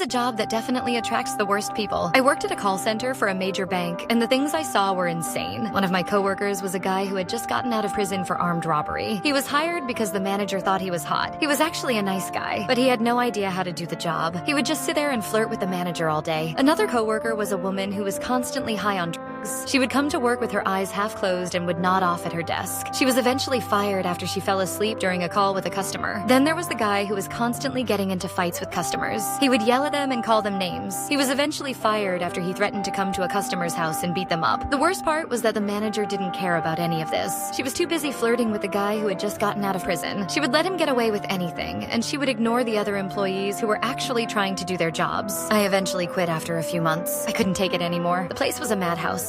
job that definitely attracts the worst people. I worked at a call center for a major bank, and the things I saw were insane. One of my coworkers was a guy who had just gotten out of prison for armed robbery. He was hired because the manager thought he was hot. He was actually a nice guy, but he had no idea how to do the job. He would just sit there and flirt with the manager all day. Another coworker was a woman who was constantly high on drugs. She would come to work with her eyes half closed and would nod off at her desk. She was eventually fired after she fell asleep during a call with a customer. Then there was the guy who was constantly getting into fights with customers. He would yell at them and call them names. He was eventually fired after he threatened to come to a customer's house and beat them up. The worst part was that the manager didn't care about any of this. She was too busy flirting with the guy who had just gotten out of prison. She would let him get away with anything, and she would ignore the other employees who were actually trying to do their jobs. I eventually quit after a few months. I couldn't take it anymore. The place was a madhouse.